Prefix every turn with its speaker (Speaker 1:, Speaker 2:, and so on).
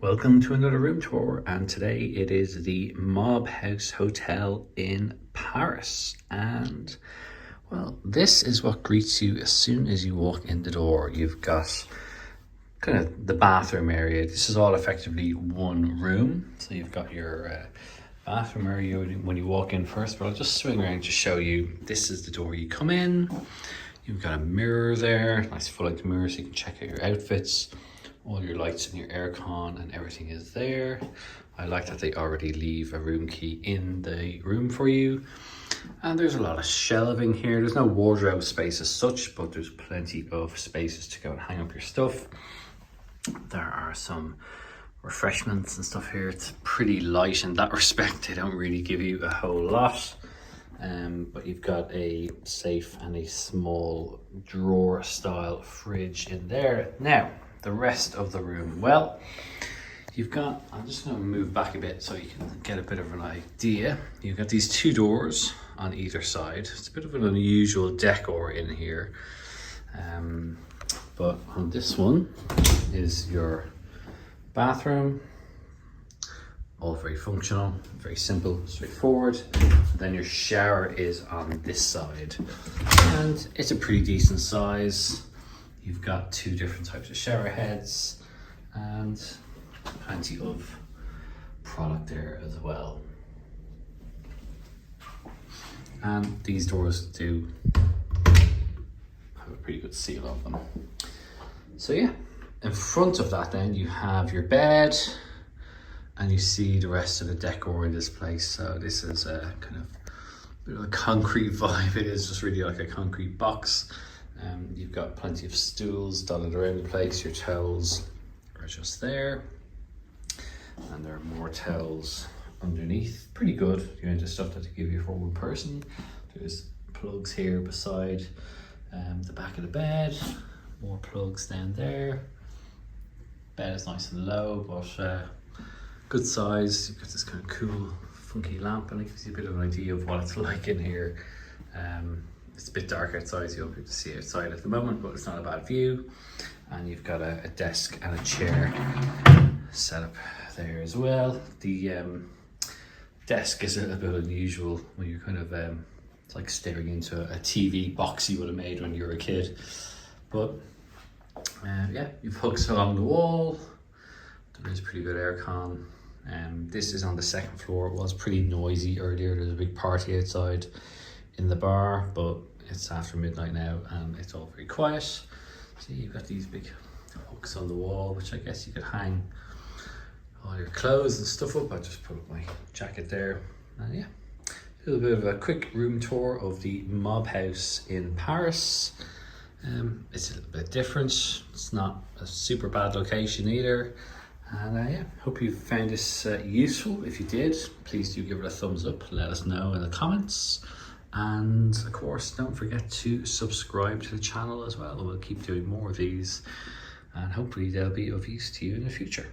Speaker 1: Welcome to another room tour, and today it is the Mob House Hotel in Paris. And well, this is what greets you as soon as you walk in the door. You've got kind of the bathroom area. This is all effectively one room. So you've got your bathroom area when you walk in first, but I'll just swing around to show you. This is the door you come in. You've got a mirror there, nice full length mirror so you can check out your outfits. All your lights and your aircon and everything is there. I like that they already leave a room key in the room for you. And there's a lot of shelving here. There's no wardrobe space as such, but there's plenty of spaces to go and hang up your stuff. There are some refreshments and stuff here. It's pretty light in that respect. They don't really give you a whole lot. But you've got a safe and a small drawer style fridge in there. Now, the rest of the room, well, you've got, I'm just going to move back a bit so you can get a bit of an idea. You've got these two doors on either side. It's a bit of an unusual decor in here, but on this one is your bathroom. All very functional, very simple, straightforward. Then your shower is on this side, and it's a pretty decent size. You've got two different types of shower heads and plenty of product there as well. And these doors do have a pretty good seal on them. So yeah, in front of that then you have your bed, and you see the rest of the decor in this place. So this is a kind of bit of a concrete vibe. It is just really like a concrete box. You've got plenty of stools dotted around the place. Your towels are just there, and there are more towels underneath. Pretty good, the amount of stuff that they give you for one person. There's plugs here beside the back of the bed. More plugs down there. Bed is nice and low, but good size. You've got this kind of cool, funky lamp, and it gives you a bit of an idea of what it's like in here. It's a bit dark outside, so you won't be able to see outside at the moment, but it's not a bad view. And you've got a desk and a chair set up there as well. The desk is a little bit unusual when you're kind of, it's like staring into a TV box you would have made when you were a kid. But yeah, you've hooks along the wall. There is pretty good aircon. This is on the second floor. It was pretty noisy earlier. There's a big party outside in the bar, but it's after midnight now and it's all very quiet. So you've got these big hooks on the wall, which I guess you could hang all your clothes and stuff up. I just put up my jacket there, and yeah, a little bit of a quick room tour of the Mob House in Paris. It's a little bit different. It's not a super bad location either. And yeah, hope you found this useful. If you did, please do give it a thumbs up. Let us know in the comments. And of course, don't forget to subscribe to the channel as well. We'll keep doing more of these, and hopefully they'll be of use to you in the future.